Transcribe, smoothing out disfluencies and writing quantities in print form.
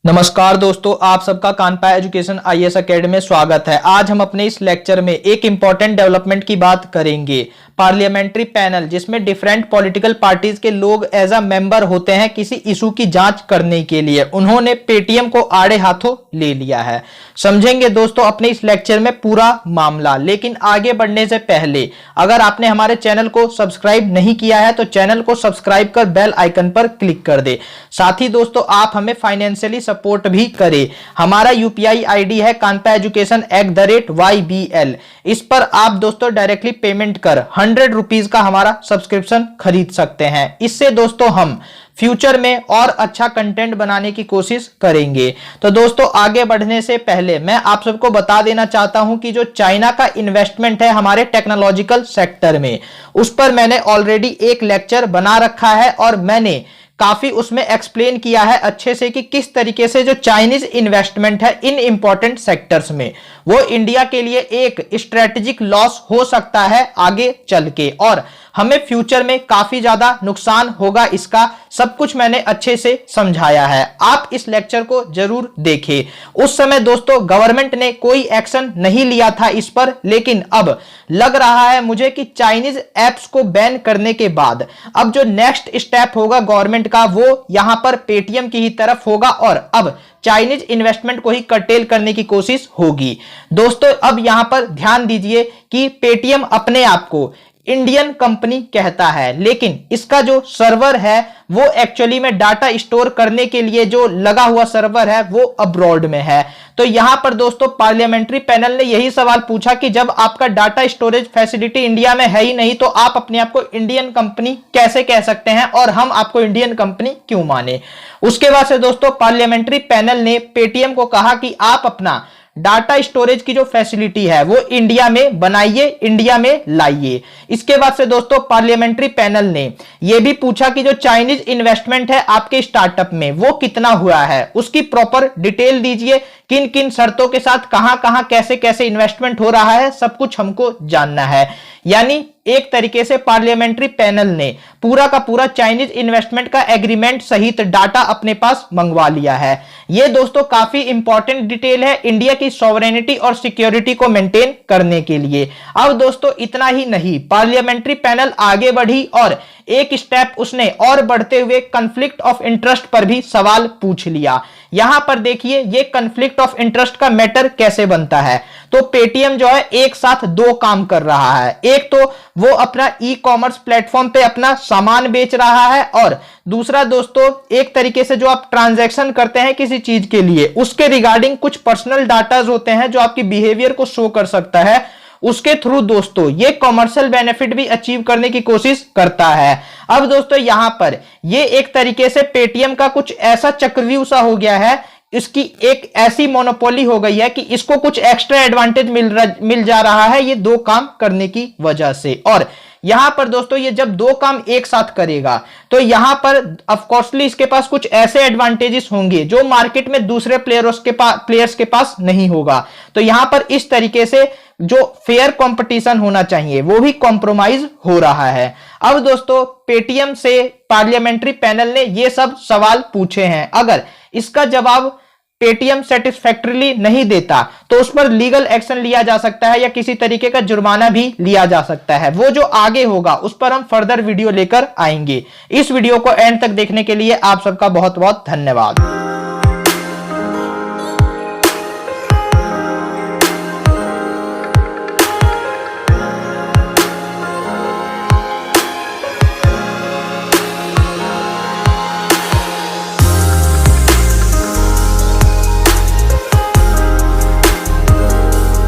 नमस्कार दोस्तों, आप सबका कानपा एजुकेशन आईएएस एकेडमी में स्वागत है। आज हम अपने इस लेक्चर में एक इंपॉर्टेंट डेवलपमेंट की बात करेंगे। पार्लियामेंट्री पैनल, जिसमें डिफरेंट पॉलिटिकल पार्टीज के लोग एज अ मेंबर होते हैं किसी इशू की जांच करने के लिए, उन्होंने पेटीएम को आड़े हाथों ले लिया है। समझेंगे दोस्तों अपने इस लेक्चर में पूरा मामला। लेकिन आगे बढ़ने से पहले अगर आपने हमारे चैनल को सब्सक्राइब नहीं किया है तो चैनल को सब्सक्राइब कर बेल आइकन पर क्लिक कर दे। साथ ही दोस्तों आप हमें फाइनेंशियली सपोर्ट भी करें। हमारा यूपीआई आईडी है kanpaeducation@ybl। इस पर आप दोस्तों डायरेक्टली पेमेंट कर 100 रुपीज का हमारा सब्सक्रिप्शन खरीद सकते हैं। इससे दोस्तों हम फ्यूचर में और अच्छा कंटेंट बनाने की कोशिश करेंगे। तो दोस्तों आगे बढ़ने से पहले मैं आप सबको बता देना चाहता हूं कि जो चाइना का इन्वेस्टमेंट है हमारे टेक्नोलॉजिकल सेक्टर में, उस पर मैंने ऑलरेडी एक लेक्चर बना रखा है और मैंने काफी उसमें एक्सप्लेन किया है अच्छे से कि किस तरीके से जो चाइनीज इन्वेस्टमेंट है इन इंपॉर्टेंट सेक्टर्स में वो इंडिया के लिए एक स्ट्रेटेजिक लॉस हो सकता है आगे चल के, और हमें फ्यूचर में काफी ज्यादा नुकसान होगा इसका। सब कुछ मैंने अच्छे से समझाया है, आप इस लेक्चर को जरूर देखें। उस समय दोस्तों गवर्नमेंट ने कोई एक्शन नहीं लिया था इस पर, लेकिन अब लग रहा है मुझे कि चाइनीज एप्स को बैन करने के बाद अब जो नेक्स्ट स्टेप होगा गवर्नमेंट का वो यहां पर पेटीएम की ही तरफ होगा और अब चाइनीज इन्वेस्टमेंट को ही कर्टेल करने की कोशिश होगी। दोस्तों अब यहां पर ध्यान दीजिए कि पेटीएम अपने आप को इंडियन कंपनी कहता है, लेकिन इसका जो सर्वर है वो एक्चुअली में डाटा स्टोर करने के लिए जो लगा हुआ सर्वर है वो अब्रॉड में है। तो यहां पर दोस्तों पार्लियामेंट्री पैनल ने यही सवाल पूछा कि जब आपका डाटा स्टोरेज फैसिलिटी इंडिया में है ही नहीं तो आप अपने आप को इंडियन कंपनी कैसे कह सकते हैं और हम आपको इंडियन कंपनी क्यों माने। उसके बाद से दोस्तों पार्लियामेंट्री पैनल ने पेटीएम को कहा कि आप अपना डाटा स्टोरेज की जो फैसिलिटी है वो इंडिया में बनाइए, इंडिया में लाइए। इसके बाद से दोस्तों पार्लियामेंट्री पैनल ने यह भी पूछा कि जो चाइनीज इन्वेस्टमेंट है आपके स्टार्टअप में वो कितना हुआ है, उसकी प्रॉपर डिटेल दीजिए, किन किन शर्तों के साथ कहां कहां कैसे कैसे इन्वेस्टमेंट हो रहा है, सब कुछ हमको जानना है। यानी एक तरीके से पार्लियामेंट्री पैनल ने पूरा का पूरा चाइनीज इन्वेस्टमेंट का एग्रीमेंट सहित डाटा अपने पास मंगवा लिया है। यह दोस्तों काफी इंपॉर्टेंट डिटेल है इंडिया की सॉवरेनिटी और सिक्योरिटी को मेंटेन करने के लिए। अब दोस्तों इतना ही नहीं, पार्लियामेंट्री पैनल आगे बढ़ी और एक स्टेप उसने और बढ़ते हुए कॉन्फ्लिक्ट ऑफ इंटरेस्ट पर भी सवाल पूछ लिया। यहां पर देखिए ये कॉन्फ्लिक्ट ऑफ इंटरेस्ट का मैटर कैसे बनता है। तो पेटीएम जो है एक साथ दो काम कर रहा है। एक तो वो अपना ई कॉमर्स प्लेटफॉर्म पे अपना सामान बेच रहा है और दूसरा दोस्तों एक तरीके से जो आप ट्रांजैक्शन करते हैं किसी चीज के लिए उसके रिगार्डिंग कुछ पर्सनल डाटाज होते हैं जो आपकी बिहेवियर को शो कर सकता है, उसके थ्रू दोस्तों ये कॉमर्शियल बेनिफिट भी अचीव करने की कोशिश करता है। अब दोस्तों यहां पर ये एक तरीके से पेटीएम का कुछ ऐसा चक्रव्यूह सा हो गया है, इसकी एक ऐसी मोनोपोली हो गई है कि इसको कुछ एक्स्ट्रा एडवांटेज मिल जा रहा है ये दो काम करने की वजह से। और यहां पर दोस्तों ये जब दो काम एक साथ करेगा तो यहां पर ऑफकोर्सली इसके पास कुछ ऐसे एडवांटेजेस होंगे जो मार्केट में दूसरे प्लेयर्स के पास नहीं होगा। तो यहां पर इस तरीके से जो फेयर कंपटीशन होना चाहिए वो भी कॉम्प्रोमाइज हो रहा है। अब दोस्तों पेटीएम से पार्लियामेंट्री पैनल ने ये सब सवाल पूछे हैं, अगर इसका जवाब पेटीएम सेटिस्फैक्टरीली नहीं देता तो उस पर लीगल एक्शन लिया जा सकता है या किसी तरीके का जुर्माना भी लिया जा सकता है। वो जो आगे होगा उस पर हम फर्दर वीडियो लेकर आएंगे। इस वीडियो को एंड तक देखने के लिए आप सबका बहुत बहुत धन्यवाद।